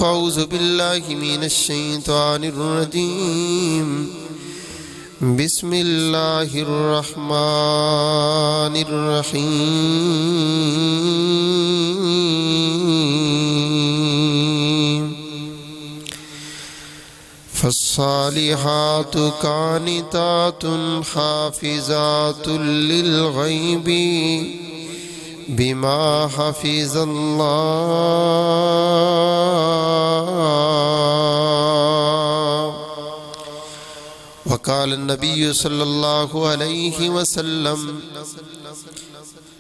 أعوذ بالله من الشيطان الرجيم بسم الله الرحمن الرحيم فالصالحات قانتات حافظات للغيب بما حفظ الله وقال النبي صلى الله عليه وسلم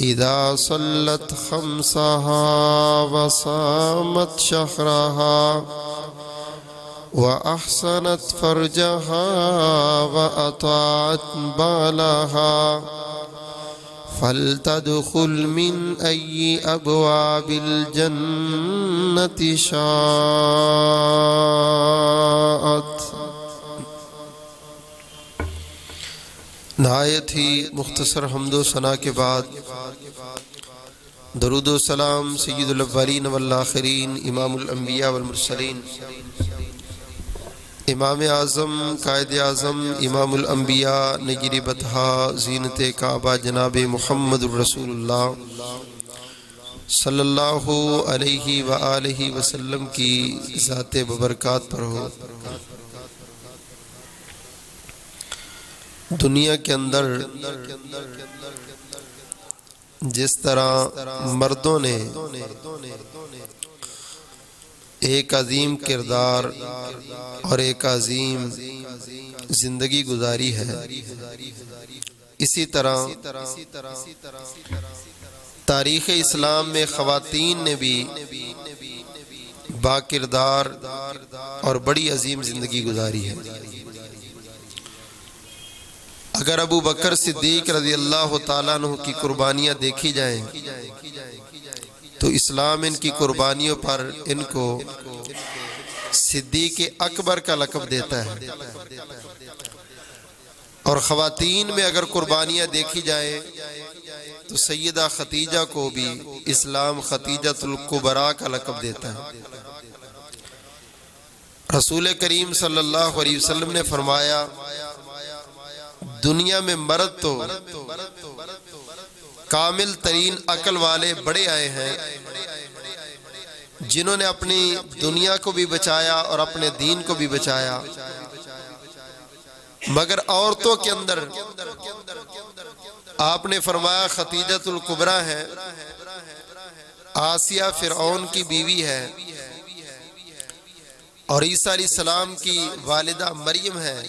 إذا صلت خمسها وصامت شهرها وأحسنت فرجها وأطاعت بالها فلتدخل من أي أبواب الجنة شاءت۔ نہایت ہی مختصر حمد و ثنا کے بعد درود و سلام سید الاولین والآخرین امام الانبیاء والمرسلین امام اعظم قائد اعظم امام الانبیاء نجر بطحا زینت کعبہ جناب محمد الرسول اللہ صلی اللہ علیہ وآلہ وسلم کی ذات ببرکات پر ہو۔ دنیا کے اندر جس طرح مردوں نے ایک عظیم کردار اور ایک عظیم زندگی گزاری ہے، اسی طرح تاریخ اسلام میں خواتین نے بھی با کردار اور بڑی عظیم زندگی گزاری ہے۔ اگر ابو بکر صدیق رضی اللہ تعالیٰ عنہ کی قربانیاں دیکھی جائیں تو اسلام ان کی قربانیوں پر ان کو صدیق اکبر کا لقب دیتا ہے، اور خواتین میں اگر قربانیاں دیکھی جائیں تو سیدہ خدیجہ کو بھی اسلام خدیجۃ الکبریٰ کا لقب دیتا ہے۔ رسول کریم صلی اللہ علیہ وسلم نے فرمایا دنیا میں مرد تو کامل ترین عقل والے بڑے آئے ہیں جنہوں نے اپنی دنیا کو بھی بچایا اور اپنے دین کو بھی بچایا، مگر عورتوں کے اندر آپ نے فرمایا خدیجۃ الکبریٰ ہے، آسیہ فرعون کی بیوی ہے، اور عیسیٰ علیہ السلام کی والدہ مریم ہے،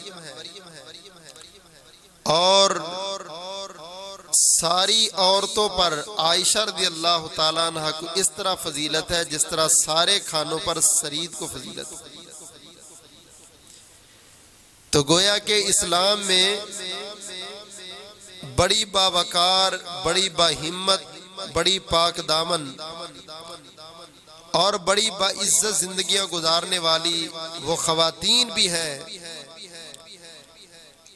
اور ساری عورتوں پر عائشہ رضی اللہ تعالیٰ عنہ کو اس طرح فضیلت ہے جس طرح سارے کھانوں پر سرید کو فضیلت ہے۔ تو گویا کہ اسلام میں بڑی باوقار، بڑی باہمت، بڑی پاک دامن اور بڑی باعزت زندگیاں گزارنے والی وہ خواتین بھی ہیں۔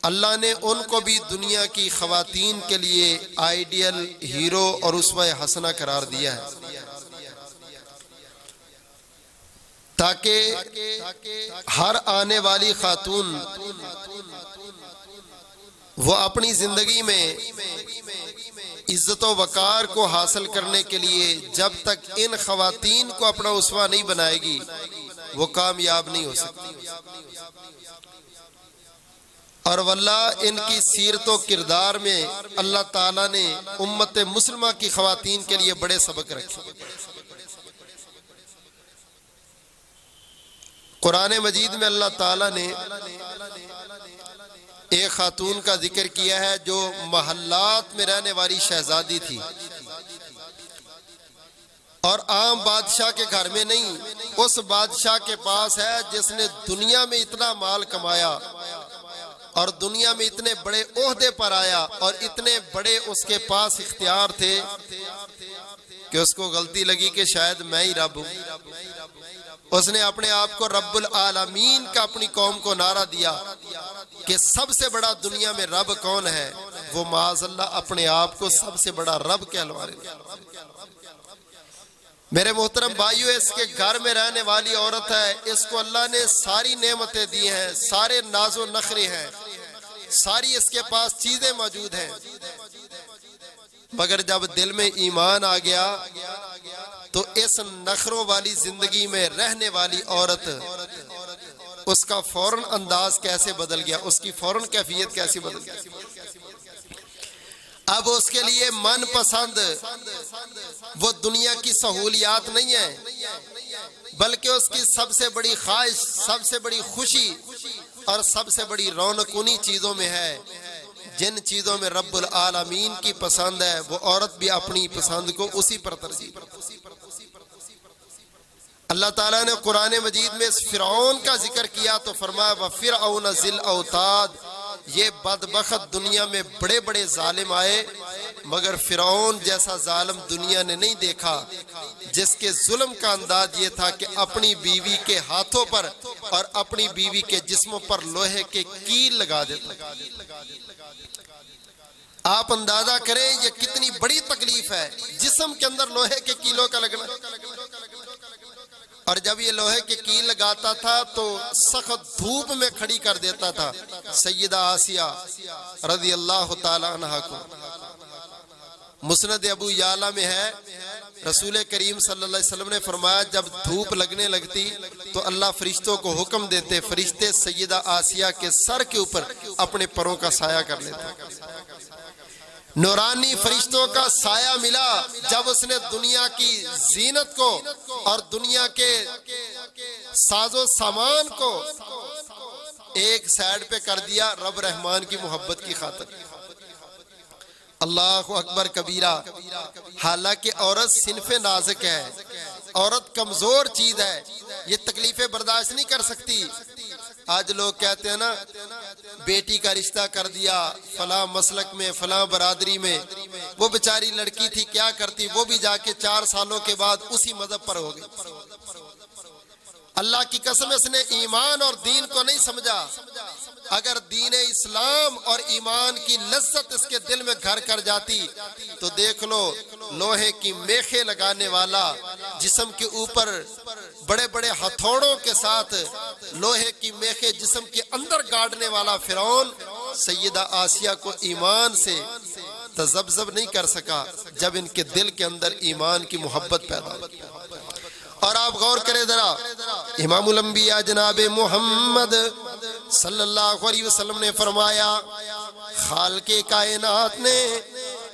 اللہ نے ان کو بھی دنیا کی خواتین کے لیے آئیڈیل، ہیرو اور اسوہ حسنہ قرار دیا ہے، تاکہ ہر آنے والی خاتون وہ اپنی زندگی میں عزت و وقار کو حاصل کرنے کے لیے جب تک ان خواتین کو اپنا اسوہ نہیں بنائے گی وہ کامیاب نہیں ہو سکتی۔ اور واللہ ان کی سیرت و کردار میں اللہ تعالیٰ نے امت مسلمہ کی خواتین کے لیے بڑے سبق رکھے۔ قرآن مجید میں اللہ تعالیٰ نے ایک خاتون کا ذکر کیا ہے جو محلات میں رہنے والی شہزادی تھی، اور عام بادشاہ کے گھر میں نہیں، اس بادشاہ کے پاس ہے جس نے دنیا میں اتنا مال کمایا اور دنیا میں اتنے بڑے عہدے پر آیا اور اتنے بڑے اس کے پاس اختیار تھے کہ اس کو غلطی لگی کہ شاید میں ہی رب ہوں۔ اس نے اپنے آپ کو رب العالمین کا اپنی قوم کو نعرہ دیا کہ سب سے بڑا دنیا میں رب کون ہے، وہ معاذ اللہ اپنے آپ کو سب سے بڑا رب کہلوانے لگا۔ میرے محترم بھائیو، اس کے گھر میں رہنے والی عورت ہے، اس کو اللہ نے ساری نعمتیں دی ہیں، سارے ناز و نخرے ہیں، ساری اس کے پاس چیزیں موجود ہیں، مگر جب دل میں ایمان آ گیا تو اس نخروں والی زندگی میں رہنے والی عورت، اس کا فوراً انداز کیسے بدل گیا، اس کی فوراً کیفیت کیسے بدل گئی۔ اب اس کے لیے من پسند وہ دنیا کی سہولیات نہیں ہے، بلکہ اس کی سب سے بڑی خواہش، سب سے بڑی خوشی اور سب سے بڑی رونق انہی چیزوں میں ہے جن چیزوں میں رب العالمین کی پسند ہے۔ وہ عورت بھی اپنی پسند کو اسی پر ترجیح۔ اللہ تعالیٰ نے قرآن مجید میں اس فرعون کا ذکر کیا تو فرمایا وَفِرْعَوْنَ ذِی الْأَوْتَادِ، یہ بدبخت دنیا میں بڑے بڑے ظالم آئے، مگر فرعون جیسا ظالم دنیا نے نہیں دیکھا، جس کے ظلم کا انداز یہ تھا کہ اپنی بیوی کے ہاتھوں پر اور اپنی بیوی کے جسموں پر لوہے کے کیل لگا دیتا۔ آپ اندازہ کریں یہ کتنی بڑی تکلیف ہے، جسم کے اندر لوہے کے کیلوں کا لگنا۔ اور جب یہ لوہے کے کیل لگاتا تھا تو سخت دھوپ میں کھڑی کر دیتا تھا سیدہ آسیہ رضی اللہ تعالی عنہا کو۔ مسند ابو یعلا میں ہے، رسول کریم صلی اللہ علیہ وسلم نے فرمایا جب دھوپ لگنے لگتی تو اللہ فرشتوں کو حکم دیتے، فرشتے سیدہ آسیہ کے سر کے اوپر اپنے پروں کا سایہ کر لیتے۔ نورانی فرشتوں کا سایہ ملا جب اس نے دنیا کی زینت کو اور دنیا کے ساز و سامان کو ایک سائیڈ پہ کر دیا رب رحمان کی محبت کی خاطر۔ اللہ اکبر کبیرہ۔ حالانکہ عورت صنف نازک ہے، عورت کمزور چیز ہے، یہ تکلیفیں برداشت نہیں کر سکتی۔ آج لوگ کہتے ہیں نا بیٹی کا رشتہ کر دیا فلاں مسلک میں، فلاں برادری میں، وہ بیچاری لڑکی تھی کیا کرتی، وہ بھی جا کے 4 سالوں کے بعد اسی مذہب پر ہو گئی۔ اللہ کی قسم اس نے ایمان اور دین کو نہیں سمجھا۔ اگر دین اسلام اور ایمان کی لذت اس کے دل میں گھر کر جاتی تو دیکھ لو لوہے کی میخیں لگانے والا، جسم کے اوپر بڑے بڑے ہتھوڑوں کے ساتھ لوہے کی میخیں جسم کے اندر گاڑنے والا فرعون سیدہ آسیہ کو ایمان سے تذبذب نہیں کر سکا جب ان کے دل کے اندر ایمان کی محبت پیدا ہوئی۔ اور آپ غور کریں ذرا، امام الانبیاء جناب محمد صلی اللہ علیہ وسلم نے فرمایا خالق کائنات نے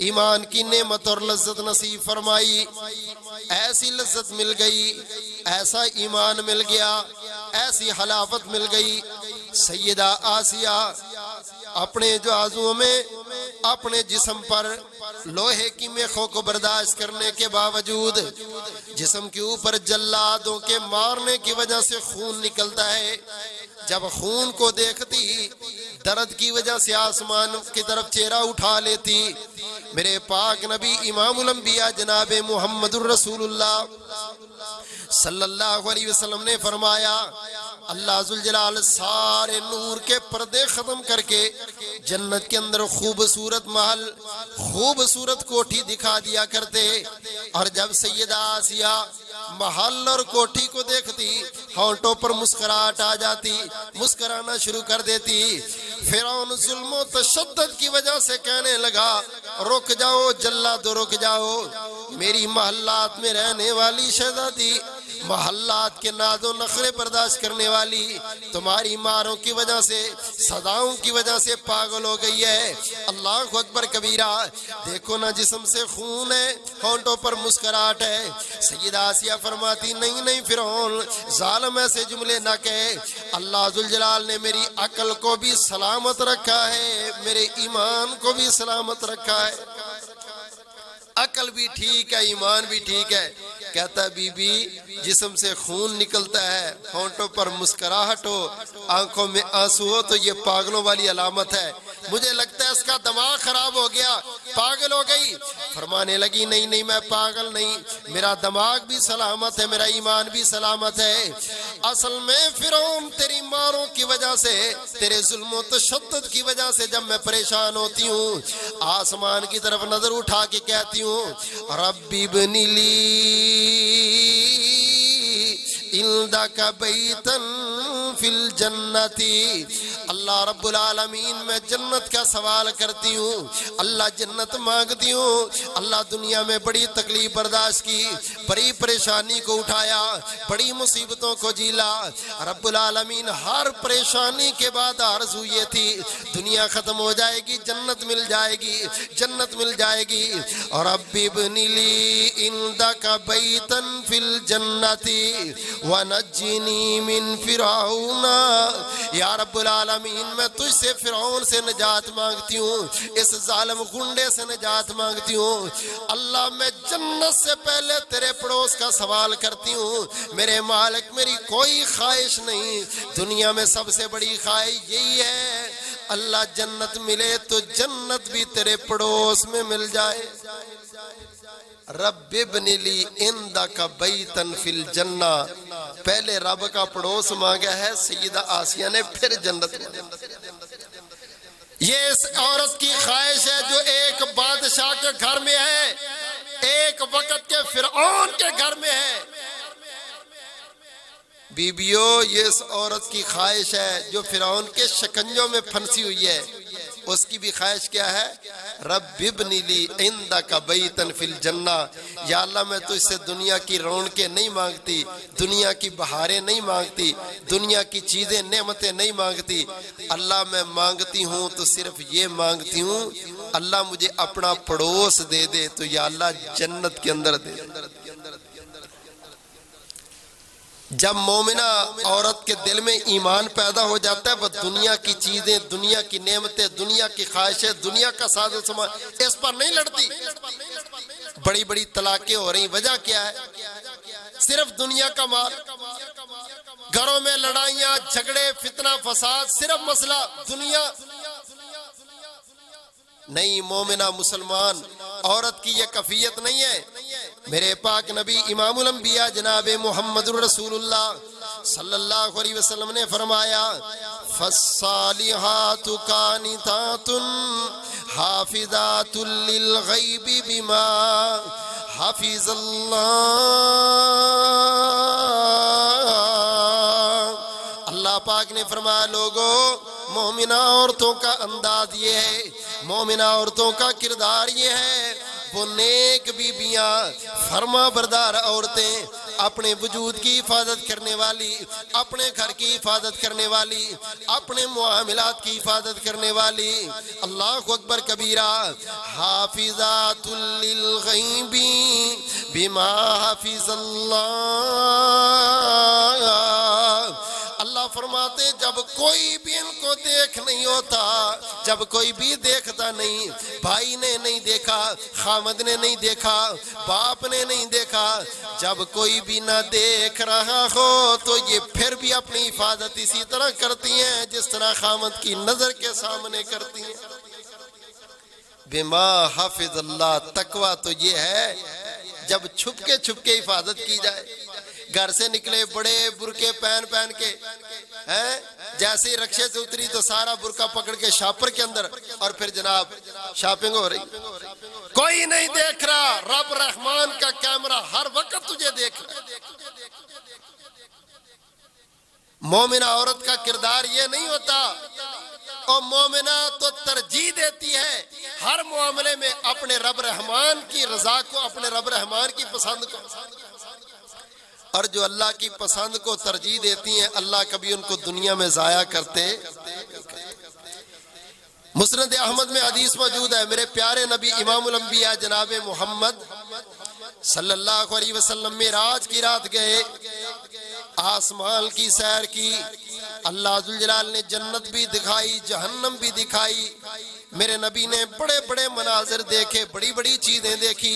ایمان کی نعمت اور لذت نصیب فرمائی، ایسی لذت مل گئی، ایسا ایمان مل گیا، ایسی حلاوت مل گئی۔ سیدہ آسیہ اپنے جو آزوں میں اپنے جسم پر لوہے کی میخوں کو برداشت کرنے کے باوجود جسم کے اوپر جلادوں کے مارنے کی وجہ سے خون نکلتا ہے، جب خون کو دیکھتی درد کی وجہ سے آسمان کی طرف چہرہ اٹھا لیتی۔ میرے پاک نبی امام الانبیاء جناب محمد الرسول اللہ صلی اللہ علیہ وسلم نے فرمایا اللہ ذوالجلال سارے نور کے پردے ختم کر کے جنت کے اندر خوبصورت محل، خوبصورت کوٹھی دکھا دیا کرتے، اور جب سیدہ آسیہ محل اور کوٹھی کو دیکھتی ہونٹوں پر مسکراہٹ آ جاتی، مسکرانا شروع کر دیتی۔ فرعون ظلم و تشدد کی وجہ سے کہنے لگا رک جاؤ جلادو، رک جاؤ، میری محلات میں رہنے والی شہزادی، محلات کے ناز و نخرے برداشت کرنے والی تمہاری ماروں کی وجہ سے، صداؤں کی وجہ سے پاگل ہو گئی ہے۔ اللہ اکبر کبیرہ۔ دیکھو نا جسم سے خون ہے، ہونٹوں پر مسکراہٹ ہے۔ سیدہ آسیہ فرماتی نہیں نہیں فرعون ظالم ایسے جملے نہ کہے، اللہ ذوالجلال نے میری عقل کو بھی سلامت رکھا ہے، میرے ایمان کو بھی سلامت رکھا ہے، عقل بھی ٹھیک ہے، ایمان بھی ٹھیک ہے۔ کہتا ہے بی بی جسم سے خون نکلتا ہے، ہونٹوں پر مسکراہٹ ہو، آنکھوں میں آنسو ہو تو یہ پاگلوں والی علامت ہے، مجھے لگتا ہے اس کا دماغ خراب ہو گیا، پاگل ہو گئی؟ فرمانے لگی نہیں نہیں میں پاگل نہیں، میرا دماغ بھی سلامت ہے، میرا ایمان بھی سلامت ہے۔ اصل میں فرعون تیری ماروں کی وجہ سے، تیرے ظلم و تشدد کی وجہ سے جب میں پریشان ہوتی ہوں، آسمان کی طرف نظر اٹھا کے کہتی ہوں رب ابن لی عندک بیتا فی الجنت، اللہ رب العالمین میں جنت کا سوال کرتی ہوں، اللہ جنت مانگتی ہوں۔ اللہ دنیا میں بڑی تکلیف برداشت کی، بڑی پریشانی کو اٹھایا، بڑی مصیبتوں کو جھیلا، رب العالمین ہر پریشانی کے بعد آرزو یہ تھی دنیا ختم ہو جائے گی، جنت مل جائے گی، جنت مل جائے گی۔ اور رب ابن لی عندک بیتا فی الجنت ونجنی من فرعون، یا رب العالمین میں تجھ سے فرعون سے نجات مانگتی ہوں، اس ظالم گنڈے سے نجات مانگتی ہوں۔ اللہ میں جنت سے پہلے تیرے پڑوس کا سوال کرتی ہوں، میرے مالک میری کوئی خواہش نہیں، دنیا میں سب سے بڑی خواہش یہی ہے اللہ جنت ملے تو جنت بھی تیرے پڑوس میں مل جائے۔ رب ابن لی عندک بیتا فی الجنہ، پہلے رب کا پڑوس مانگا ہے سیدہ آسیہ نے، پھر جنت مانگا۔ یہ اس عورت کی خواہش ہے جو ایک بادشاہ کے گھر میں ہے، ایک وقت کے فرعون کے گھر میں ہے۔ بیبیو یہ اس عورت کی خواہش ہے جو فرعون کے شکنجوں میں پھنسی ہوئی ہے، اس کی بھی خواہش کیا ہے؟ رب ابن لی عندک بیتا فی الجنہ، یا اللہ میں تجھ سے دنیا کی رونقیں نہیں مانگتی، دنیا کی بہاریں نہیں مانگتی، دنیا کی چیزیں نعمتیں نہیں مانگتی، اللہ میں مانگتی ہوں تو صرف یہ مانگتی ہوں اللہ مجھے اپنا پڑوس دے دے، تو یا اللہ جنت کے اندر دے دے۔ جب مومنہ عورت کے دل میں ایمان پیدا ہو جاتا ہے، وہ دنیا کی چیزیں، دنیا کی نعمتیں، دنیا کی خواہشیں، دنیا کا ساز و سامان اس پر نہیں لڑتی۔ بڑی بڑی طلاقیں ہو رہی، وجہ کیا ہے؟ صرف دنیا کا مال، گھروں میں لڑائیاں جھگڑے فتنہ فساد، صرف مسئلہ دنیا۔ نہیں، مومنہ مسلمان عورت کی یہ کیفیت نہیں ہے۔ میرے پاک نبی امام الانبیاء جناب محمد رسول اللہ صلی اللہ علیہ وسلم نے فرمایا فالصالحات قانتات حافظات للغیب بما حفظ اللہ۔ اللہ پاک نے فرمایا لوگو مومنہ عورتوں کا انداز یہ ہے، مومنہ عورتوں کا کردار یہ ہے، وہ نیک بیبیاں، فرما بردار عورتیں، اپنے وجود کی حفاظت کرنے والی، اپنے گھر کی حفاظت کرنے والی، اپنے معاملات کی حفاظت کرنے والی، اللہ اکبر کبیرہ، حافظات للغیب بما حفظ اللہ۔ اللہ فرماتے جب کوئی بھی ان کو دیکھ نہیں ہوتا، جب کوئی بھی دیکھتا نہیں، بھائی نے نہیں دیکھا، خامد نے نہیں دیکھا، باپ نے نہیں دیکھا، جب کوئی بھی نہ دیکھ رہا ہو تو یہ پھر بھی اپنی حفاظت اسی طرح کرتی ہیں جس طرح خامد کی نظر کے سامنے کرتی ہیں۔ بما حفظ اللہ، تقویٰ تو یہ ہے جب چھپ کے حفاظت کی جائے۔ گھر سے نکلے بڑے برقعے پہن کے، جیسے ہی رکشے سے اتری تو سارا برقع پکڑ کے شاپر کے اندر، اور پھر جناب شاپنگ ہو رہی، کوئی نہیں دیکھ رہا، رب رحمان کا کیمرہ ہر وقت تجھے دیکھ رہا ہے۔ مومنہ عورت کا کردار یہ نہیں ہوتا، اور مومنہ تو ترجیح دیتی ہے ہر معاملے میں اپنے رب رحمان کی رضا کو، اپنے رب رحمان کی پسند کو، اور جو اللہ کی پسند کو ترجیح دیتی ہیں اللہ کبھی ان کو دنیا میں ضائع کرتے۔ مسند احمد میں حدیث موجود ہے، میرے پیارے نبی امام الانبیاء جناب محمد صلی اللہ علیہ وسلم معراج کی رات گئے، آسمان کی سیر کی، اللہ ذوالجلال نے جنت بھی دکھائی، جہنم بھی دکھائی، میرے نبی نے بڑے بڑے مناظر دیکھے، بڑی بڑی چیزیں دیکھی۔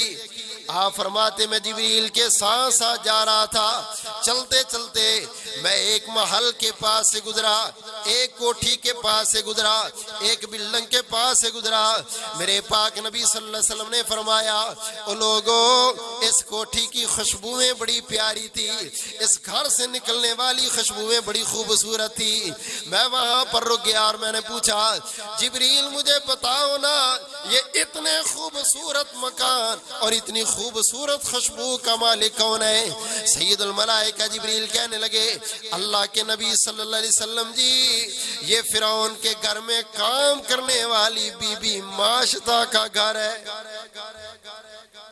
آپ فرماتے میں جبریل کے ساتھ ساتھ جا رہا تھا، چلتے چلتے میں ایک محل کے پاس سے گزرا، ایک کوٹھی کے پاس سے گزرا، ایک بلڈنگ کے پاس سے گزرا، میرے پاک نبی صلی اللہ علیہ وسلم نے فرمایا او لوگوں اس کوٹھی کی خوشبوئیں بڑی پیاری تھی، اس گھر سے نکلنے والی خوشبوئیں بڑی خوبصورت تھی۔ میں وہاں پر رک گیا اور میں نے پوچھا جبریل مجھے بتاؤ نا یہ اتنے خوبصورت مکان اور اتنی خوبصورت خوشبو کا مالک کون ہے؟ سید الملائکہ جبریل کہنے لگے اللہ کے نبی صلی اللہ علیہ وسلم جی یہ فرعون کے گھر میں کام کرنے والی بی بی ماشطہ کا گھر ہے۔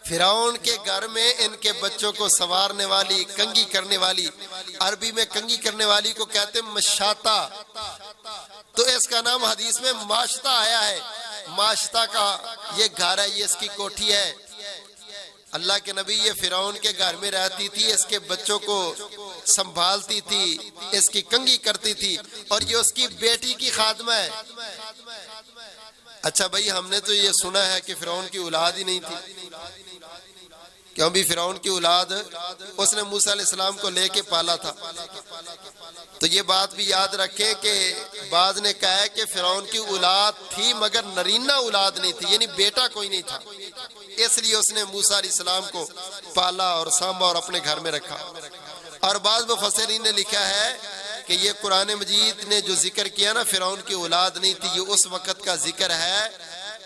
فرعون کے گھر میں ان کے بچوں کو سنوارنے والی، کنگھی کرنے والی، عربی میں کنگھی کرنے والی کو کہتے ہیں مشاطہ، تو اس کا نام حدیث میں ماشطہ آیا ہے۔ ماشطہ کا یہ گھر ہے، یہ اس کی کوٹھی ہے۔ اللہ کے نبی یہ فرعون کے گھر میں رہتی تھی، اس کے بچوں کو سنبھالتی تھی، اس کی کنگھی کرتی تھی، اور یہ اس کی بیٹی کی خادمہ ہے۔ اچھا بھائی ہم نے تو یہ سنا ہے کہ فرعون کی اولاد ہی نہیں تھی، کیوں بھی فرعون کی اولاد اس نے موسیٰ علیہ السلام کو لے کے پالا تھا۔ تو یہ بات بھی یاد رکھیں کہ بعض نے کہا ہے کہ فرعون کی اولاد تھی مگر نرینہ اولاد نہیں تھی، یعنی بیٹا کوئی نہیں تھا، اس لیے اس نے موسیٰ علیہ السلام کو پالا اور سانبھا اور اپنے گھر میں رکھا۔ اور بعض مفسرین نے لکھا ہے کہ یہ قرآن مجید نے جو ذکر کیا نا فرعون کی اولاد نہیں تھی، یہ اس وقت کا ذکر ہے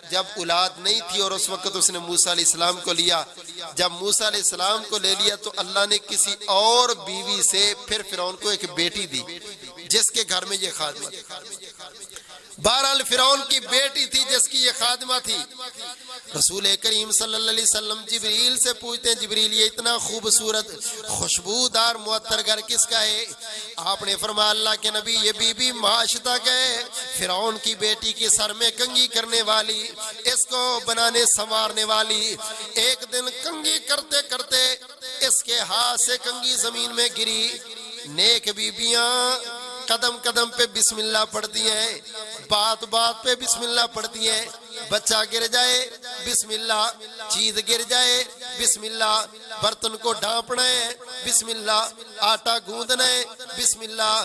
جب اولاد نہیں تھی اور اس وقت اس نے موسیٰ علیہ السلام کو لیا۔ جب موسیٰ علیہ السلام کو لے لیا تو اللہ نے کسی اور بیوی سے پھر فرعون کو ایک بیٹی دی جس کے گھر میں یہ خادمہ تھی۔ بہرحال فرعون کی بیٹی تھی جس کی یہ خادمہ تھی۔ رسول کریم صلی اللہ علیہ وسلم جبریل سے پوچھتے ہیں جبریل یہ اتنا خوبصورت خوشبودار معطر گھر کس کا ہے؟ آپ نے فرمایا اللہ کے نبی یہ بی بی ماشطہ کا ہے، فرعون کی بیٹی کے سر میں کنگھی کرنے والی، اس کو بنانے سنوارنے والی۔ ایک دن کنگھی کرتے کرتے اس کے ہاتھ سے کنگھی زمین میں گری۔ نیک بیبیاں قدم قدم پہ بسم اللہ پڑھتی ہیں، بات بات پہ بسم اللہ پڑھتی ہیں، بچہ گر جائے بسم اللہ، چیز گر جائے بسم اللہ، برتن کو ڈھانپنا ہے بسم اللہ، آٹا گوندنا ہے بسم اللہ،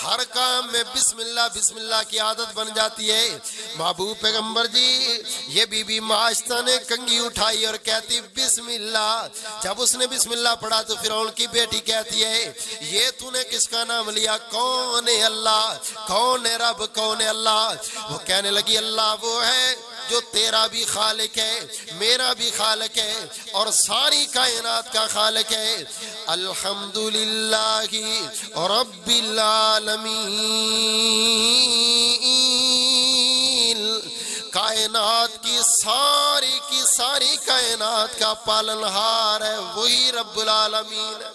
ہر کام میں بسم اللہ کی عادت بن جاتی ہے۔ محبوب پیغمبر جی یہ بی بی ماشطہ نے کنگھی اٹھائی اور کہتی بسم اللہ۔ جب اس نے بسم اللہ پڑھا تو فرعون کی بیٹی کہتی ہے یہ تو نے کس کا نام لیا؟ کون ہے اللہ؟ کون ہے رب؟ کون ہے اللہ؟ وہ کہنے لگی اللہ وہ ہے جو تیرا بھی خالق ہے، میرا بھی خالق ہے اور ساری کائنات کا خالق ہے۔ الحمدللہ رب العالمین، کائنات کی ساری کائنات کا پالنہار ہے وہی رب العالمین ہے۔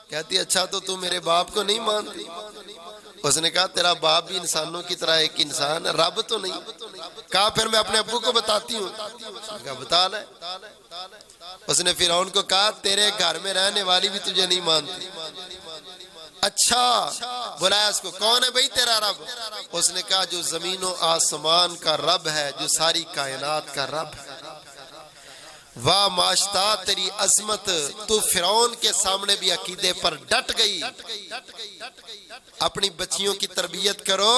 کہتی اچھا تو میرے باپ کو نہیں مانتی؟ اس نے کہا تیرا باپ بھی انسانوں کی طرح ایک انسان ہے، رب تو نہیں۔ کہا پھر میں اپنے ابو کو بتاتی ہوں۔ کہا بتا لے۔ اس نے فرعون کو کہا تیرے گھر میں رہنے والی بھی تجھے نہیں مانتی۔ اچھا بلایا اس کو، کون ہے بھائی تیرا رب؟ اس نے کہا جو زمین و آسمان کا رب ہے، جو ساری کائنات کا رب ہے۔ واہ ماشطہ تیری عظمت، تو فرعون کے سامنے بھی عقیدے پر ڈٹ گئی۔ اپنی بچیوں کی تربیت کرو،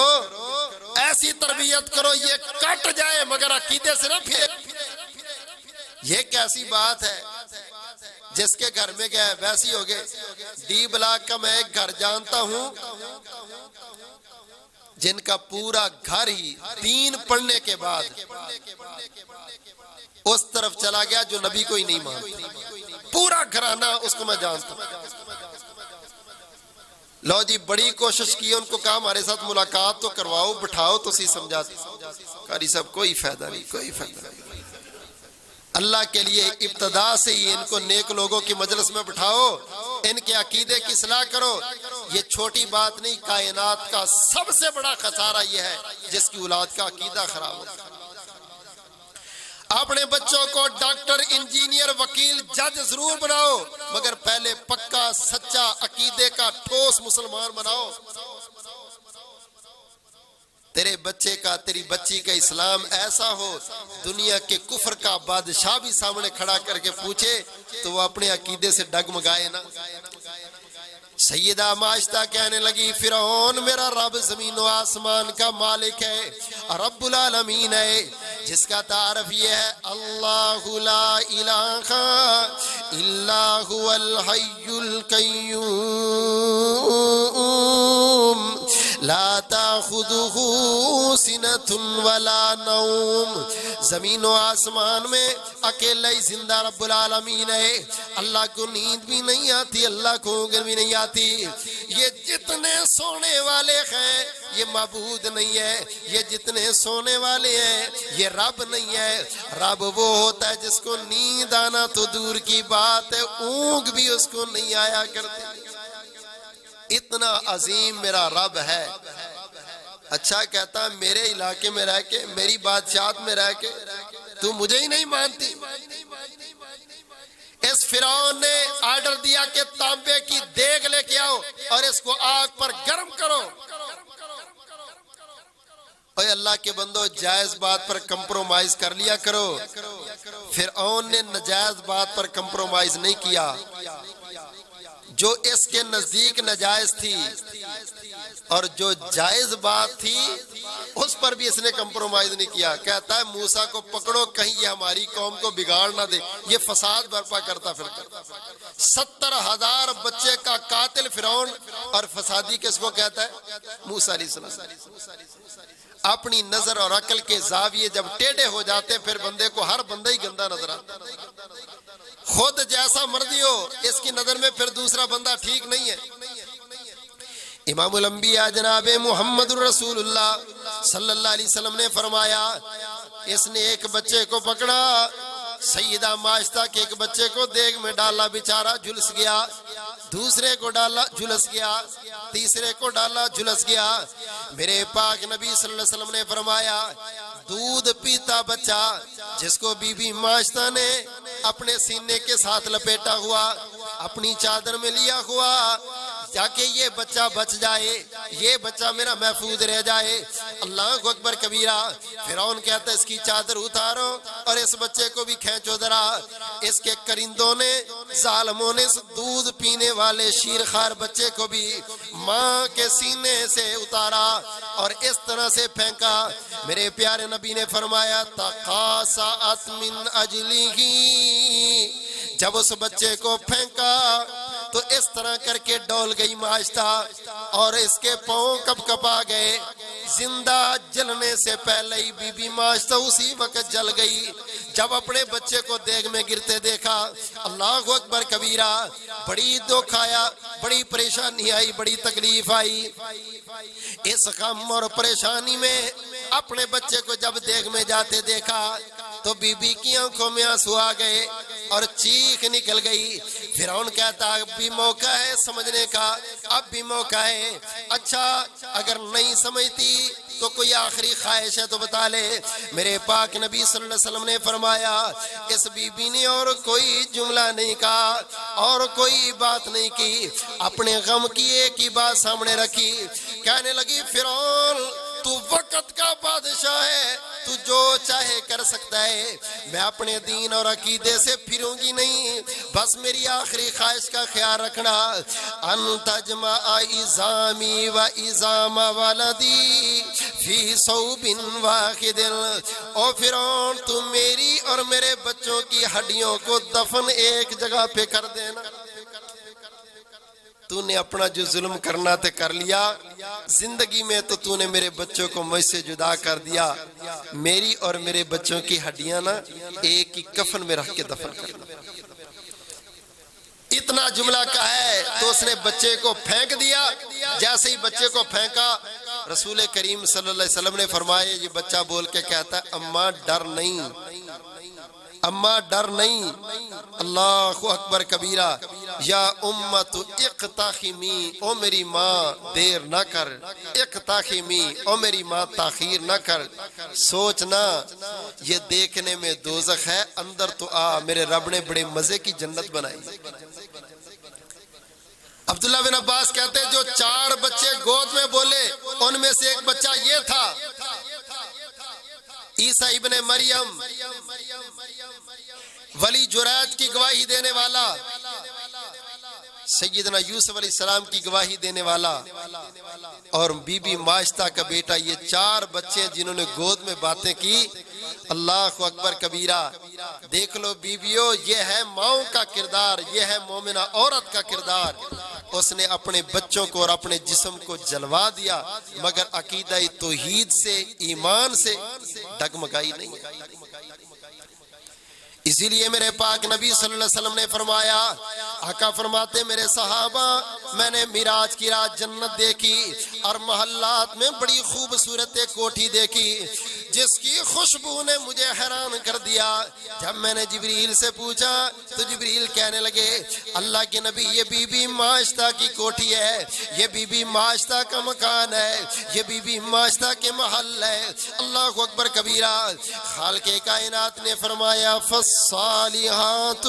ایسی تربیت کرو یہ کٹ جائے مگر عقیدے سے نہ پھر۔ یہ کیسی بات ہے؟ جس کے گھر میں گئے ویسی ہو گئے۔ ڈی بلاک کا میں ایک گھر جانتا ہوں جن کا پورا گھر ہی دین پڑھنے کے بعد اس طرف چلا گیا جو نبی کو ہی نہیں مانتا، پورا گھرانہ اس کو میں جانتا ہوں۔ لو جی بڑی کوشش کی، ان کو کہا ہمارے ساتھ ملاقات تو کرواؤ، بٹھاؤ تو سی سمجھاتے، قاری صاحب کوئی فائدہ نہیں، کوئی فائدہ نہیں۔ اللہ کے لیے ابتدا سے ہی ان کو نیک لوگوں کی مجلس میں بٹھاؤ، ان کے عقیدے کی اصلاح کرو۔ یہ چھوٹی بات نہیں، کائنات کا سب سے بڑا خسارہ یہ ہے جس کی اولاد کا عقیدہ خراب ہو۔ اپنے بچوں کو ڈاکٹر، انجینئر، وکیل، جج ضرور بناؤ مگر پہلے پکا سچا عقیدے کا ٹھوس مسلمان بناؤ۔ تیرے بچے کا، تیری بچی کا اسلام ایسا ہو دنیا کے کفر کا بادشاہ بھی سامنے کھڑا کر کے پوچھے تو وہ اپنے عقیدے سے ڈگمگائے نا۔ سیدہ ماشتہ کہنے لگی فرعون میرا رب زمین و آسمان کا مالک ہے، رب العالمین ہے، جس کا تعارف یہ ہے اللہ لا الہ الا هو الحی القیوم لا تاخذہ سنۃ ولا نوم۔ زمین و آسمان میں اکیلا ہی زندہ رب العالمین ہے، اللہ کو نیند بھی نہیں آتی، اللہ کو اونگ بھی نہیں آتی۔ یہ جتنے سونے والے ہیں یہ معبود نہیں ہے، یہ جتنے سونے والے ہیں یہ رب نہیں ہے۔ رب وہ ہوتا ہے جس کو نیند آنا تو دور کی بات ہے، اونگ بھی اس کو نہیں آیا کرتی۔ اتنا عظیم میرا رب ہے۔ اچھا کہتا میرے علاقے میں رہ کے، میری بادشاہت میں رہ کے تو مجھے ہی نہیں مانتی۔ اس فرعون نے آرڈر دیا کہ تانبے کی دیگ لے کے آؤ اور اس کو آگ پر گرم کرو۔ اے اللہ کے بندو، جائز بات پر کمپرومائز کر لیا کرو۔ فرعون نے ناجائز بات پر کمپرومائز نہیں کیا، جو اس کے نزدیک ناجائز تھی اور جو جائز بات تھی اس پر بھی اس نے کمپرومائز نہیں کیا۔ کہتا ہے موسیٰ کو پکڑو، کہیں یہ ہماری قوم کو بگاڑ نہ دے، یہ فساد برپا کرتا پھرتا۔ 70,000 بچے کا قاتل فرعون، اور فسادی کس کو کہتا ہے؟ موسیٰ علیہ السلام۔ اپنی نظر اور عقل کے زاویے جب ٹیڑھے ہو جاتے پھر بندے کو ہر بندہ ہی گندا نظر آتا۔ خود جیسا مرضی ہو، اس کی نظر میں پھر دوسرا بندہ ٹھیک نہیں ہے۔ امام الانبیاء جناب محمد الرسول اللہ صلی اللہ علیہ وسلم نے فرمایا، اس نے ایک بچے کو پکڑا، سیدہ ماشتہ کے ایک بچے کو دیگ میں ڈالا، بیچارہ جھلس گیا، دوسرے کو ڈالا جھلس گیا، تیسرے کو ڈالا جھلس گیا۔ میرے پاک نبی صلی اللہ علیہ وسلم نے فرمایا، دودھ پیتا بچہ جس کو بی بی ماشتہ نے اپنے سینے کے ساتھ لپیٹا ہوا، اپنی چادر میں لیا ہوا، تاکہ یہ بچہ بچ جائے، یہ بچہ میرا محفوظ رہ جائے۔ اللہ اکبر کبیرہ۔ فرعون کہتا ہے اس کی چادر اتارو اور اس بچے کو بھی کھینچو ذرا۔ اس کے کرندوں نے، ظالموں نے اس دودھ پینے والے شیرخوار بچے کو بھی ماں کے سینے سے اتارا اور اس طرح سے پھینکا۔ میرے پیارے نبی نے فرمایا تقاصعت من اجلہ، جب اس بچے کو پھینکا تو اس طرح کر کے ڈول گئی ماشتہ اور اس کے پاؤں کپ کپا گئے۔ زندہ جلنے سے پہلے ہی بی بی ماشتہ اسی وقت جل گئی۔ جب اپنے بچے کو دیگ میں گرتے دیکھا، اللہ اکبر کبیرہ، بڑی دکھ آیا، بڑی پریشانی آئی، بڑی تکلیف آئی۔ اس غم اور پریشانی میں اپنے بچے کو جب دیگ میں جاتے دیکھا تو بی بی کی آنکھوں میں آنسو آ گئے اور چیخ نکل گئی۔ فرعون کہتا اب بھی موقع ہے سمجھنے کا، اب بھی موقع ہے۔ اچھا اگر نہیں سمجھتی تو کوئی آخری خواہش ہے تو بتا لے۔ میرے پاک نبی صلی اللہ علیہ وسلم نے فرمایا، اس بی بی نے اور کوئی جملہ نہیں کہا اور کوئی بات نہیں کی، اپنے غم کی ایک ہی بات سامنے رکھی، کہنے لگی فرعون تو وقت کا بادشاہ ہے، تو جو چاہے کر سکتا ہے، میں اپنے دین اور عقیدے سے پھروں گی نہیں، بس میری آخری خواہش کا خیال رکھنا، ان تجمع عظامی و عظام ولدی فی صوب واحد۔ او فرعون تو میری اور میرے بچوں کی ہڈیوں کو دفن ایک جگہ پہ کر دینا۔ تو نے اپنا جو ظلم کرنا تھا کر لیا، زندگی میں تو نے میرے بچوں کو مجھ سے جدا کر دیا، میری اور میرے بچوں کی ہڈیاں نا ایک ہی کفن میں رکھ کے دفن کرنا۔ اتنا جملہ کا ہے تو اس نے بچے کو پھینک دیا۔ جیسے ہی بچے کو پھینکا، رسول کریم صلی اللہ علیہ وسلم نے فرمایا، یہ بچہ بول کے کہتا ہے اماں ڈر نہیں، اماں ڈر نہیں۔ اللہ اکبر کبیرہ۔ یا امت اقتحمی، او میری ماں دیر نہ کر، اقتحمی، او میری ماں تاخیر نہ کر، سوچنا یہ دیکھنے میں دوزخ ہے، اندر تو آ، میرے رب نے بڑے مزے کی جنت بنائی۔ عبداللہ بن عباس کہتے ہیں جو 4 بچے گود میں بولے ان میں سے ایک بچہ یہ تھا، عیسیٰ ابن مریم، ولی جرائد کی گواہی دینے والا، سیدنا یوسف علیہ السلام کی گواہی دینے والا اور بی بی ماشتہ کا بیٹا، یہ 4 بچے جنہوں نے گود میں باتیں کی۔ اللہ اکبر کبیرہ۔ دیکھ لو بیویوں، یہ ہے ماؤں کا کردار، یہ ہے مومنہ عورت کا کردار۔ اس نے اپنے بچوں کو اور اپنے جسم کو جلوا دیا، مگر عقیدہ توحید سے، ایمان سے ڈگمگائی نہیں۔ اسی لیے میرے پاک نبی صلی اللہ علیہ وسلم نے فرمایا، آقا فرماتے میرے صحابہ، میں نے معراج کی رات جنت دیکھی اور محلات میں بڑی خوبصورت کوٹھی دیکھی جس کی خوشبو نے مجھے حیران کر دیا۔ جب میں نے جبریل سے پوچھا تو جبریل کہنے لگے، اللہ کے نبی یہ بی بی ماشتہ کی کوٹھی ہے، یہ بی بی ماشتہ کا مکان ہے، یہ بی بی ماشتہ کے محل ہے۔ اللہ اکبر کبیرہ۔ خالق کائنات نے فرمایا، فالصالحات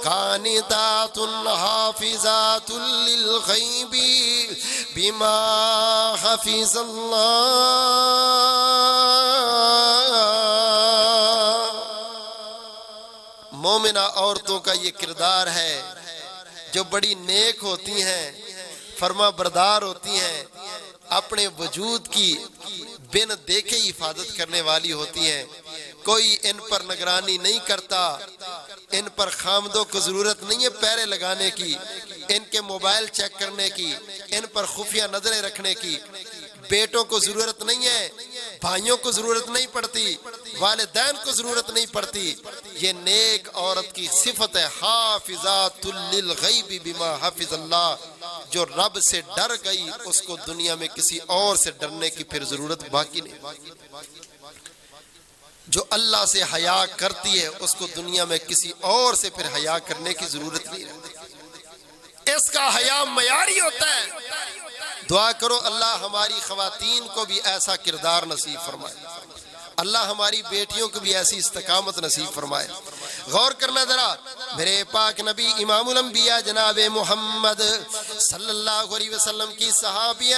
قانتات حافظات للغیب بما حفظ اللہ۔ مومنہ عورتوں کا یہ کردار ہے جو بڑی نیک ہوتی ہیں، فرما بردار ہوتی ہیں، اپنے وجود کی بن دیکھے حفاظت کرنے والی ہوتی ہیں۔ کوئی ان پر نگرانی نہیں کرتا، ان پر خامدوں کو ضرورت نہیں ہے پیرے لگانے کی، ان کے موبائل چیک کرنے کی، ان پر خفیہ نظریں رکھنے کی۔ بیٹوں کو ضرورت نہیں ہے، بھائیوں کو ضرورت نہیں پڑتی، والدین کو ضرورت نہیں پڑتی۔ یہ نیک عورت کی صفت ہے، حافظات للغیب بما حفظ اللہ۔ جو رب سے ڈر گئی اس کو دنیا میں کسی اور سے ڈرنے کی پھر ضرورت باقی نہیں۔ جو اللہ سے حیا کرتی ہے اس کو دنیا میں کسی اور سے پھر حیا کرنے کی ضرورت نہیں رہتی۔ اس کا حیا معیاری ہوتا ہے۔ دعا کرو اللہ ہماری خواتین کو بھی ایسا کردار نصیب فرمائے، اللہ ہماری بیٹیوں کو بھی ایسی استقامت نصیب فرمائے۔ غور کرنا ذرا، میرے پاک نبی امام الانبیاء جناب محمد صلی اللہ علیہ وسلم کی صحابیہ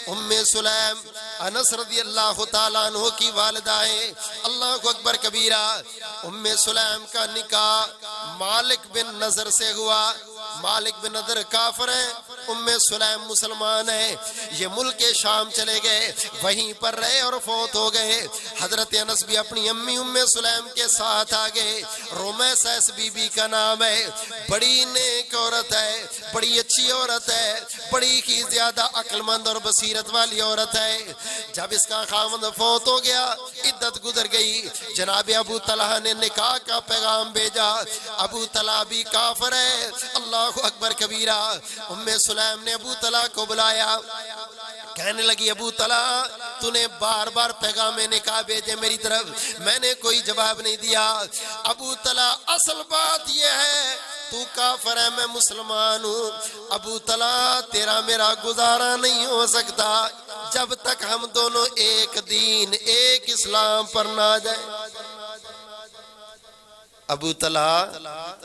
ام سلیم انس رضی اللہ تعالیٰ عنہ کی والدہ ہیں۔ اللہ اکبر کبیرہ۔ ام سلیم کا نکاح مالک بن نضر سے ہوا۔ مالک بن نضر کافر ہیں، ام سلیم مسلمان ہیں۔ یہ ملک شام چلے گئے، وہیں پر رہے اور فوت ہو گئے۔ حضرت انس بھی اپنی امی ام سلیم کے ساتھ آگئے۔ رومیسہ اس بی بی کا نام ہے، بڑی نیک عورت ہے، بڑی اچھی عورت ہے، بڑی ہی زیادہ عقل مند اور بصیرت والی عورت ہے۔ جب اس کا خاوند فوت ہو گیا، عدت گزر گئی، جناب ابو طلحہ نے نکاح کا پیغام بھیجا۔ ابو طلحہ بھی کافر ہے۔ اللہ اکبر کبیرہ۔ ام سلیم نے ابو طلحہ کو بلایا، کہنے لگی ابو طلحہ تو نے بار بار پیغام نکاح بھیجے میری طرف، میں نے کوئی جواب نہیں دیا۔ ابو طلحہ اصل بات یہ ہے تو کافر ہے، میں مسلمان ہوں۔ ابو طلحہ تیرا میرا گزارا نہیں ہو سکتا جب تک ہم دونوں ایک دین ایک اسلام پر نہ جائیں۔ ابو طلحہ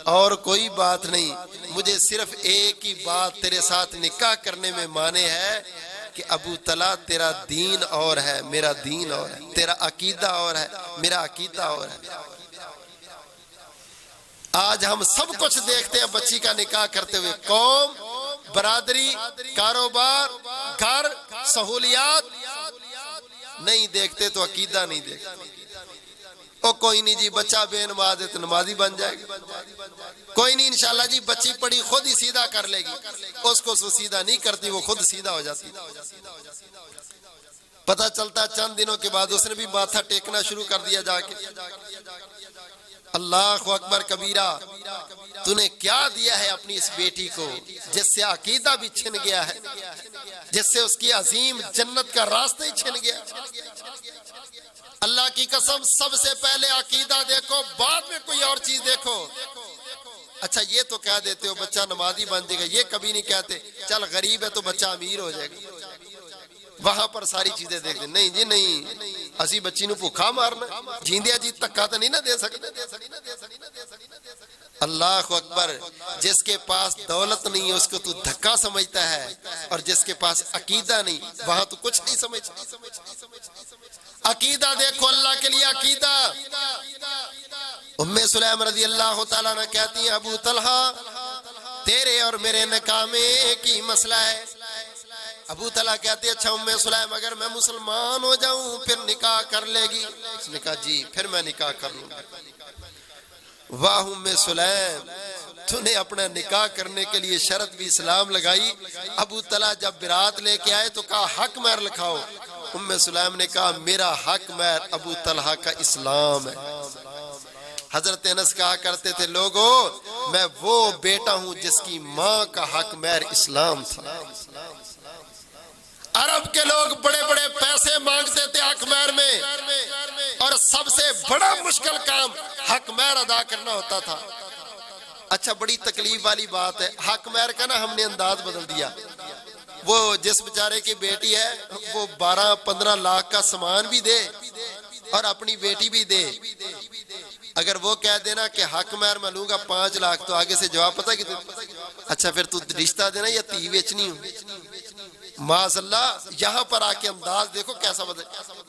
اور کوئی بات نہیں، مجھے صرف ایک ہی بات تیرے ساتھ نکاح کرنے میں مانے ہے کہ ابو طلحہ تیرا دین اور ہے، میرا دین اور ہے، تیرا عقیدہ اور ہے، میرا عقیدہ اور ہے۔ آج ہم سب کچھ دیکھتے ہیں بچی کا نکاح کرتے ہوئے، قوم، برادری، کاروبار، گھر، سہولیات نہیں دیکھتے تو عقیدہ نہیں دیکھتے۔ او کوئی نہیں جی بچہ بے نماز ہے تو نمازی بن جائے گا، کوئی نہیں انشاءاللہ جی بچی پڑی خود ہی سیدھا کر لے گی، اس کو سیدھا نہیں کرتی، وہ خود سیدھا ہو جاتی۔ پتہ چلتا چند دنوں کے بعد اس نے بھی ماتھا ٹیکنا شروع کر دیا جا کے۔ اللہ اکبر کبیرہ۔ تو نے کیا دیا ہے اپنی اس بیٹی کو جس سے عقیدہ بھی چھن گیا ہے، جس سے اس کی عظیم جنت کا راستہ ہی چھن گیا۔ اللہ کی قسم سب سے پہلے عقیدہ دیکھو، بعد میں کوئی اور چیز دیکھو۔ اچھا یہ تو کہہ دیتے ہو بچہ نمازی بن جائے گا، یہ کبھی نہیں کہتے چل غریب ہے تو بچہ امیر ہو جائے گا، وہاں پر ساری چیزیں دیکھتے نہیں جی نہیں، اسی بچی نو بھوکا مارنا جیندیا جی تکا تو نہیں نہ دے سکتے۔ اللہ اکبر۔ جس کے پاس دولت نہیں ہے اس کو تو دھکا سمجھتا ہے، اور جس کے پاس عقیدہ نہیں وہاں تو کچھ نہیں سمجھتا۔ عقیدہ دیکھو، اللہ کے لیے عقیدہ۔ ام سلیم رضی اللہ تعالیٰ نے کہتی ہیں ابو طلحہ تیرے اور میرے نکاح میں ایک ہی مسئلہ ہے۔ ابو طلحہ کہتے اچھا ام سلیم اگر میں مسلمان ہو جاؤں پھر نکاح کر لے گی؟ اس نے کہا جی پھر میں نکاح کر لوں گا۔ واہ ام سلیم، تو نے اپنا نکاح کرنے کے لیے شرط بھی اسلام لگائی۔ ابو طلحہ جب برات لے کے آئے تو کہا حق مہر لکھاؤ۔ ام سلیم نے کہا میرا حق مہر ابو طلحہ کا اسلام ہے۔ حضرت انس کہا کرتے تھے لوگو میں وہ بیٹا ہوں جس کی ماں کا حق مہر اسلام تھا۔ عرب کے لوگ بڑے بڑے پیسے مانگتے تھے حق مہر میں، اور سب سے بڑا مشکل کام حق مہر ادا کرنا ہوتا تھا۔ اچھا بڑی تکلیف والی بات ہے، حق مہر کا نا ہم نے انداز بدل دیا۔ وہ جس بیچارے کی بیٹی ہے وہ 12-15 لاکھ کا سامان بھی دے اور اپنی بیٹی بھی دے، اگر وہ کہہ دینا کہ حق مہر میں لوں گا 5 لاکھ تو آگے سے جواب پتہ کتنا؟ اچھا پھر تو رشتہ دینا یا تھی بیچنی ہوں؟ معاذ اللہ، یہاں پر آ کے انداز دیکھو کیسا بدل۔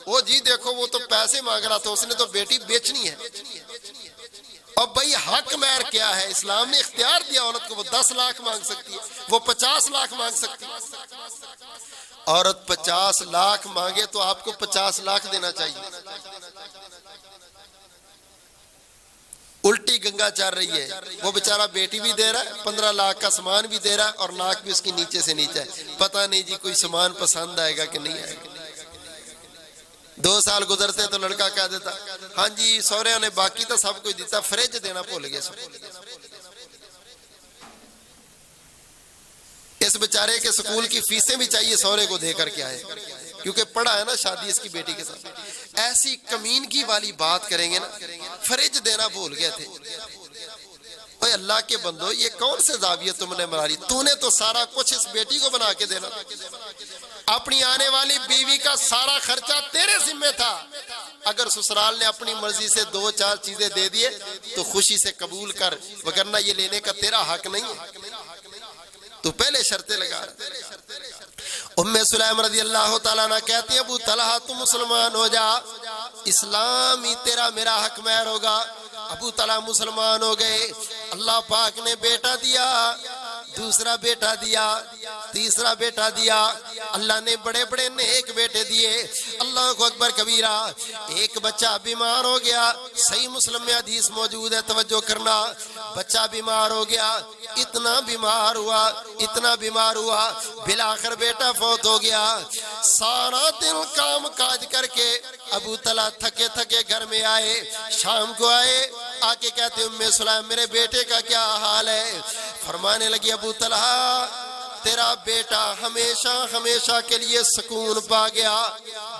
وہ جی دیکھو وہ تو پیسے مانگ رہا تھا، اس نے تو بیٹی بیچنی ہے۔ اور بھئی حق مہر کیا ہے؟ اسلام نے اختیار دیا عورت کو، وہ 10 لاکھ مانگ سکتی ہے، وہ 50 لاکھ مانگ سکتی ہے۔ عورت 50 لاکھ مانگے تو آپ کو 50 لاکھ دینا چاہیے۔ الٹی گنگا چار رہی ہے، وہ بیچارہ بیٹی بھی دے رہا ہے، 15 لاکھ کا سامان بھی دے رہا ہے، اور ناک بھی اس کی نیچے سے نیچے ہے۔ پتہ نہیں جی کوئی سامان پسند آئے گا کہ نہیں آئے گا۔ 2 سال گزرتے تو لڑکا کہہ دیتا ہاں جی سوہرے نے باقی تو سب کچھ دیتا، فریج دینا بھول گئے سب۔ اس بیچارے کے سکول کی فیسیں بھی چاہیے سوہرے کو دے کر کے آئے، کیونکہ پڑھا ہے نا شادی اس کی بیٹی کے ساتھ۔ ایسی کمینگی والی بات کریں گے نا، فریج دینا بھول گئے تھے۔ اوے اللہ کے بندو یہ کون سے زاویہ تم نے بنا لی؟ تو نے تو سارا کچھ اس بیٹی کو بنا کے دینا، اپنی آنے والی بیوی کا سارا خرچہ تیرے ذمہ تھا۔ اگر سسرال نے اپنی مرضی سے 2-4 چیزیں دے دیے تو خوشی سے قبول کر، وگرنہ یہ لینے کا تیرا حق نہیں ہے، تو پہلے شرطیں لگا۔ ام سلیم رضی اللہ تعالیٰ عنہ کہتی ہیں ابو طلحہ تو مسلمان ہو جا، اسلام ہی تیرا میرا حق مہر ہوگا۔ ابو طلحہ مسلمان ہو گئے، اللہ پاک نے بیٹا دیا، دوسرا بیٹا دیا، تیسرا بیٹا دیا، اللہ نے بڑے بڑے نیک بیٹے دیے۔ اللہ اکبر کبیرہ۔ ایک بچہ بیمار ہو گیا، صحیح مسلم میں حدیث موجود ہے، توجہ کرنا، بچہ بیمار ہو گیا، اتنا بیمار ہوا، اتنا بیمار ہوا، بالآخر بیٹا فوت ہو گیا۔ سارا دن کام کاج کر کے ابو طلحہ تھکے تھکے گھر میں آئے، شام کو آئے، آ کے کہتے ام سلیم میرے بیٹے کا کیا حال ہے؟ فرمانے لگی ابو طلحہ تیرا بیٹا ہمیشہ ہمیشہ کے لیے سکون پا گیا،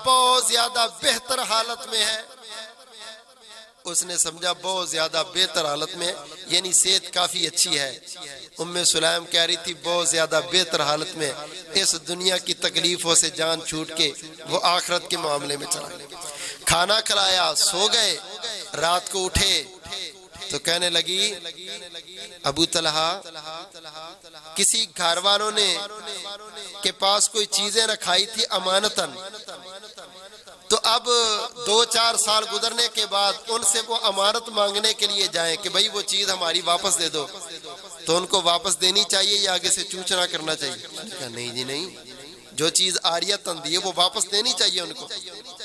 بہت زیادہ بہتر حالت میں ہے۔ اس نے سمجھا بہت زیادہ بہتر حالت میں، یعنی صحت کافی اچھی ہے۔ ام سلیم کہہ رہی تھی بہت زیادہ بہتر حالت میں، اس دنیا کی تکلیفوں سے جان چھوٹ کے وہ آخرت کے معاملے میں چلا گیا۔ کھانا کھلایا، سو گئے، رات کو اٹھے تو کہنے لگی ابو طلحہ کسی گھر والوں نے کے پاس کوئی چیزیں رکھائی تھی امانتاً، تو اب 2-4 سال گزرنے کے بعد ان سے وہ امانت مانگنے کے لیے جائیں کہ بھئی وہ چیز ہماری واپس دے دو، تو ان کو واپس دینی چاہیے یا آگے سے چوچنا کرنا چاہیے؟ کہا نہیں جی نہیں، جو چیز عاریتاً دی ہے وہ واپس دینی چاہیے ان کو،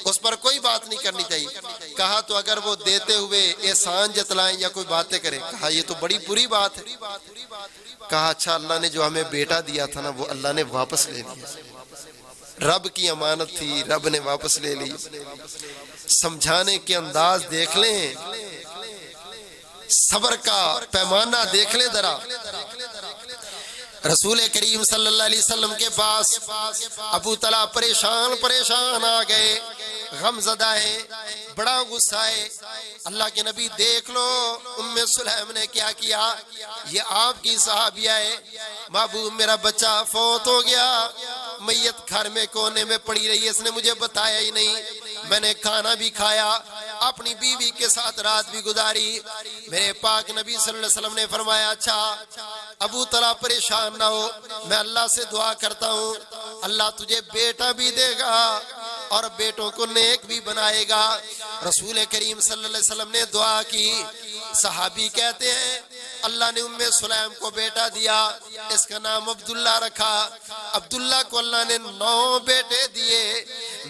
اس پر کوئی بات نہیں کرنی چاہیے۔ کہا تو اگر وہ دیتے ہوئے احسان جتلائیں یا کوئی باتیں کریں؟ کہا یہ تو بڑی بری بات ہے۔ کہا اچھا اللہ نے جو ہمیں بیٹا دیا تھا نا وہ اللہ نے واپس لے لیا، رب کی امانت تھی، رب نے واپس لے لی۔ سمجھانے کے انداز دیکھ لیں، صبر کا پیمانہ دیکھ لیں ذرا۔ رسول کریم صلی اللہ علیہ وسلم کے پاس ابو طلحہ پریشان آ گئے، غم زدہ ہے، بڑا غصہ ہے۔ اللہ کے نبی دیکھ لو ام سلیم نے کیا کیا، یہ آپ کی صحابیہ ہے، محبوب میرا بچہ فوت ہو گیا، میت گھر میں کونے میں پڑی رہی ہے، اس نے مجھے بتایا ہی نہیں، میں نے کھانا بھی کھایا، اپنی بیوی کے ساتھ رات بھی گزاری۔ میرے پاک نبی صلی اللہ علیہ وسلم نے فرمایا اچھا ابو طلحہ پریشان نہ ہو، میں اللہ سے دعا کرتا ہوں اللہ تجھے بیٹا بھی دے گا اور بیٹوں کو نیک بھی بنائے گا۔ رسول کریم صلی اللہ علیہ وسلم نے دعا کی، صحابی کہتے ہیں اللہ نے ام سلیم کو بیٹا دیا، اس کا نام عبداللہ رکھا۔ عبداللہ کو اللہ نے 9 بیٹے دیے،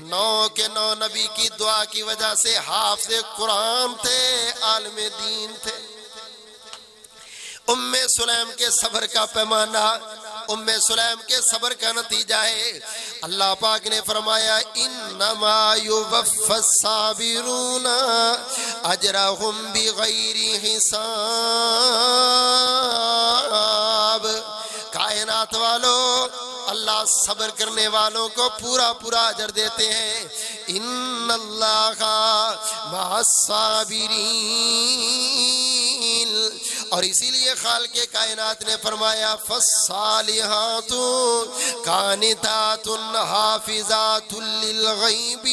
9 کے 9 نبی کی دعا کی وجہ سے حافظ قرآن تھے، عالم دین تھے۔ ام سلیم کے صبر کا پیمانہ، ام سلیم کے صبر کا نتیجہ ہے اللہ پاک نے فرمایا انما یوفی الصابرون اجرهم بغیر حساب۔ کائنات والو، اللہ صبر کرنے والوں کو پورا پورا اجر دیتے ہیں۔ ان اللہ مع الصابرین، اور اسی لیے خالق کائنات نے فرمایا فالصالحات قانتات حافظات للغیب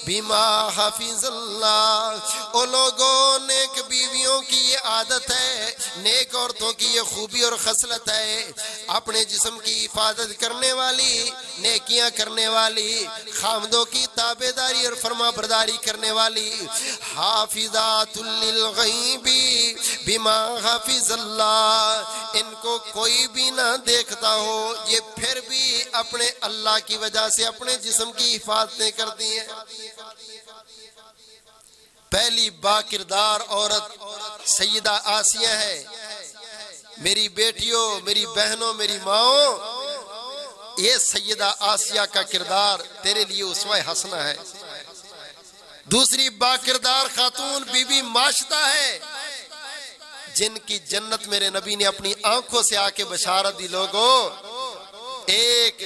بما حفظ اللہ۔ او لوگوں، نیک بیویوں کی یہ عادت ہے، نیک عورتوں کی یہ خوبی اور خصلت ہے، اپنے جسم کی حفاظت کرنے والی، نیکیاں کرنے والی، خامدوں کی تابعداری اور فرما برداری کرنے والی، حافظات للغیب بما حفظ اللہ، ان کو کوئی بھی نہ دیکھتا ہو، یہ پھر بھی اپنے اللہ کی وجہ سے اپنے جسم کی حفاظتیں کرتی ہیں۔ پہلی با کردار عورت سیدہ آسیہ ہے۔ میری بیٹیوں، میری بہنوں، میری ماؤں، یہ سیدہ آسیہ کا کردار تیرے لیے اسوہ حسنہ ہے۔ دوسری با کردار خاتون بی بی ماشطہ ہے، جن کی جنت میرے نبی نے اپنی آنکھوں سے آ کے بشارت دی۔ لوگوں، ایک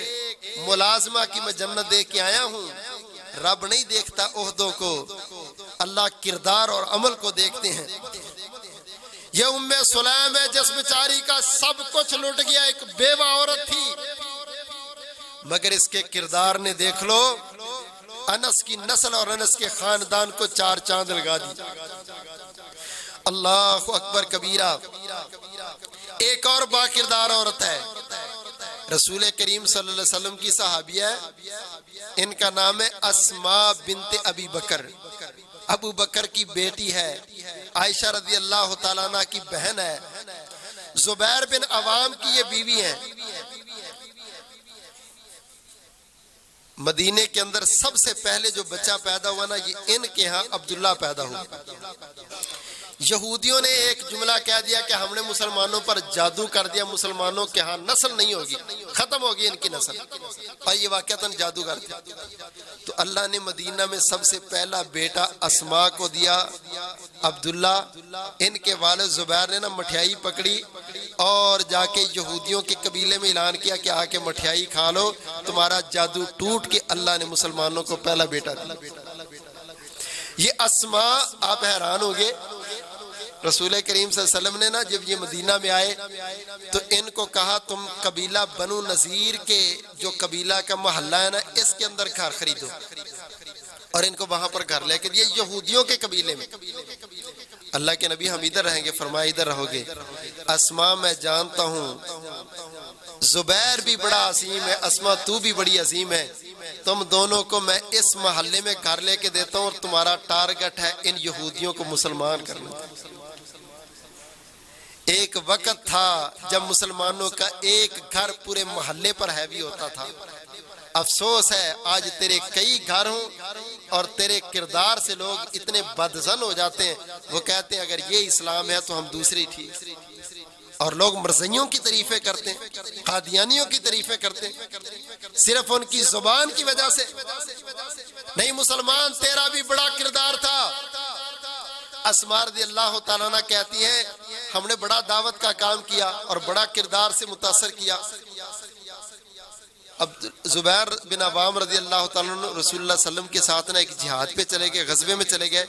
ملازمہ کی میں جنت دے کے آیا ہوں۔ رب نہیں دیکھتا عہدوں کو، اللہ کردار اور عمل کو دیکھتے ہیں۔ یہ ام سلیم ہے جس بیچاری کا سب کچھ لٹ گیا، ایک بیوہ عورت تھی، مگر اس کے کردار نے دیکھ لو انس کی نسل اور انس کے خاندان کو 4 چاند لگا دی۔ اللہ اکبر کبیرہ۔ ایک اور با کردار عورت ہے، رسول کریم صلی اللہ علیہ وسلم کی صحابیہ، ان کا نام ہے اسماء بنت ابی بکر، ابو بکر کی بیٹی ہے، عائشہ رضی اللہ تعالیٰ عنہ کی بہن ہے، زبیر بن عوام کی یہ بیوی ہیں۔ مدینے کے اندر سب سے پہلے جو بچہ پیدا ہوا نا، یہ ان کے ہاں عبداللہ پیدا ہوا۔ یہودیوں نے ایک جملہ کہہ دیا کہ ہم نے مسلمانوں پر جادو کر دیا، مسلمانوں کے ہاں نسل نہیں ہوگی، ختم ہوگی ان کی نسل، اور یہ واقعتاً جادوگر تھے۔ تو اللہ نے مدینہ میں سب سے پہلا بیٹا اسماء کو دیا، عبداللہ۔ ان کے والد زبیر نے نا مٹھائی پکڑی اور جا کے یہودیوں کے قبیلے میں اعلان کیا کہ آ کے مٹھائی کھا لو، تمہارا جادو ٹوٹ کے اللہ نے مسلمانوں کو پہلا بیٹا دیا۔ یہ اسماء، آپ حیران ہوگے، رسول کریم صلی اللہ علیہ وسلم نے نا جب یہ مدینہ میں آئے تو ان کو کہا تم قبیلہ بنو نذیر کے جو قبیلہ کا محلہ ہے نا، اس کے اندر گھر خریدو، اور ان کو وہاں پر گھر لے کے دیے یہودیوں کے قبیلے میں۔ اللہ کے نبی ہم ادھر رہیں گے، فرمایا ادھر رہو گے۔ اسماء میں جانتا ہوں زبیر بھی بڑا عظیم ہے، اسماء تو بھی بڑی عظیم ہے، تم دونوں کو میں اس محلے میں گھر لے کے دیتا ہوں، اور تمہارا ٹارگٹ ہے ان یہودیوں کو مسلمان کرنا۔ ایک وقت تھا جب مسلمانوں کا ایک گھر پورے محلے پر ہیوی ہوتا تھا۔ افسوس ہے آج تیرے کئی گھر ہوں اور تیرے کردار سے لوگ اتنے بدظن ہو جاتے ہیں، وہ کہتے ہیں اگر یہ اسلام ہے تو ہم دوسری ٹھیک، اور لوگ مرزائیوں کی تعریفیں کرتے ہیں، قادیانیوں کی تعریفیں کرتے ہیں صرف ان کی زبان کی وجہ سے۔ نہیں مسلمان، تیرا بھی بڑا کردار تھا۔ اسماء رضی اللہ تعالیٰ عنہ کہتی ہیں ہم نے بڑا دعوت کا کام کیا اور بڑا کردار سے متاثر کیا۔ اب زبیر بن عوام رضی اللہ تعالیٰ عنہ رسول اللہ صلی اللہ علیہ وسلم کے ساتھ نا ایک جہاد پہ چلے گئے، غزوے میں چلے گئے،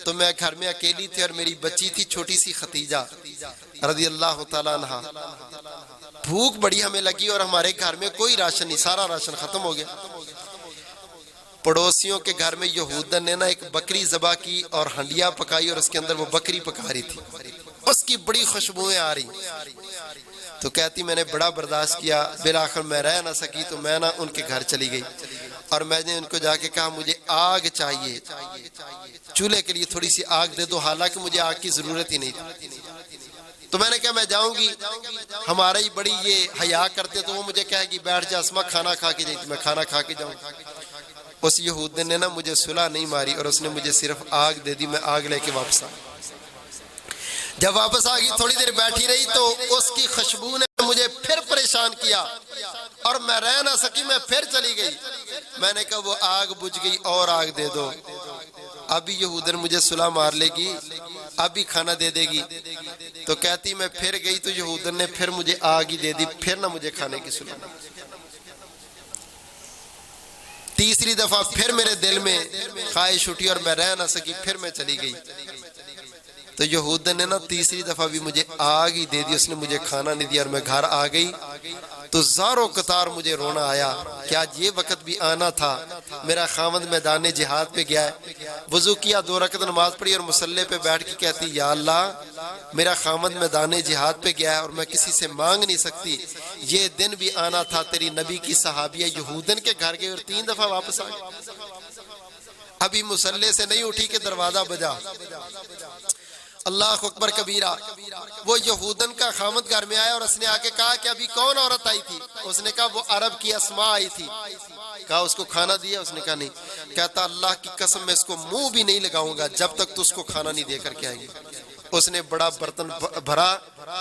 تو میں گھر میں اکیلی تھی اور میری بچی تھی چھوٹی سی ختیجہ رضی اللہ تعالیٰ عنہ۔ بھوک بڑی ہمیں لگی اور ہمارے گھر میں کوئی راشن نہیں، سارا راشن ختم ہو گیا۔ پڑوسیوں کے گھر میں یہودن نے نا ایک بکری ذبح کی اور ہنڈیا پکائی، اور اس کے اندر وہ بکری پکا رہی تھی، اس کی بڑی خوشبوئیں آ رہی۔ تو کہتی میں نے بڑا برداشت کیا، بالآخر میں رہ نہ سکی تو میں نا ان کے گھر چلی گئی، اور میں نے ان کو جا کے کہا مجھے آگ چاہیے، چولہے کے لیے تھوڑی سی آگ دے دو، حالانکہ مجھے آگ کی ضرورت ہی نہیں تھی۔ تو میں نے کہا میں جاؤں گی، ہمارے ہی بڑی یہ حیا کرتے، تو وہ مجھے کہے گی بیٹھ جا اسما کھانا کھا کے جائی، تو میں کھانا کھا کے جاؤں۔ اس یہودی نے نا مجھے صلح نہیں ماری اور اس نے مجھے صرف آگ دے دی، میں آگ لے کے واپس آ گیا۔ جب واپس آ گئی تھوڑی دیر بیٹھی رہی تو اس کی خوشبو نے مجھے پھر پریشان کیا اور میں رہ نہ سکی، میں پھر چلی گئی۔ میں نے کہا وہ آگ بجھ گئی اور آگ دے دو، ابھی یہودن مجھے صلح مار لے گی، ابھی کھانا دے دے گی۔ تو کہتی میں پھر گئی تو یہودن نے پھر مجھے آگ ہی دے دی، پھر نہ مجھے کھانے کی صلح۔ تیسری دفعہ پھر میرے دل میں خواہش اٹھی اور میں رہ نہ سکی، پھر میں چلی گئی۔ تو یہودن نے نا تیسری دفعہ بھی مجھے آگ ہی دے دی، اس نے مجھے کھانا نہیں دیا اور میں گھر آ گئی تو زاروں قطار مجھے رونا آیا کہ آج یہ وقت بھی آنا تھا، میرا خاوند میدان جہاد پہ گیا ہے۔ وضو کیا، 2 رکعت نماز پڑھی اور مصلی پہ بیٹھ کے کہتی یا اللہ میرا خاوند میدان جہاد پہ گیا ہے اور میں کسی سے مانگ نہیں سکتی، یہ دن بھی آنا تھا تیری نبی کی صحابیہ یہودن کے گھر گئے اور 3 دفعہ واپس آ گئے۔ ابھی مصلی سے نہیں اٹھی کہ دروازہ بجا۔ اللہ اکبر کبیرہ۔ وہ یہودن کا خامد گھر میں آیا اور اس نے آ کے کہا کہ ابھی کون عورت آئی تھی؟ اس نے کہا وہ عرب کی اسماء آئی تھی۔ کہا اس کو کھانا دیا؟ اس نے کہا نہیں۔ کہتا اللہ کی قسم میں اس کو منہ بھی نہیں لگاؤں گا جب تک تو اس کو کھانا نہیں دے کر کے آئیں گے۔ اس نے بڑا برتن بھرا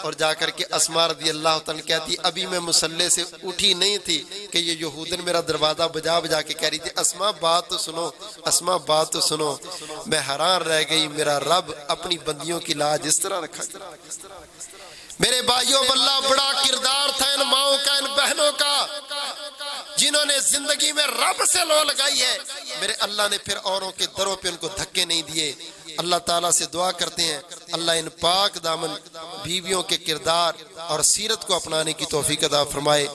اور جا کر کے اسماء رضی اللہ تعالیٰ کہتی ابھی میں مصلی سے اٹھی نہیں تھی کہ یہ یہودن میرا دروازہ بجا بجا کے کہہ رہی تھی اسماء بات تو سنو، اسماء بات تو سنو۔ میں حیران رہ گئی، میرا رب اپنی بندیوں کی لاج اس طرح رکھا۔ میرے بھائیوں واللہ بڑا کردار تھا ان ماؤں کا، ان بہنوں کا، جنہوں نے زندگی میں رب سے لو لگائی ہے۔ میرے اللہ نے پھر اوروں کے دروں پہ ان کو دھکے نہیں دیے۔ اللہ تعالیٰ سے دعا کرتے ہیں اللہ ان پاک دامن بیویوں کے کردار اور سیرت کو اپنانے کی توفیق عطا فرمائے۔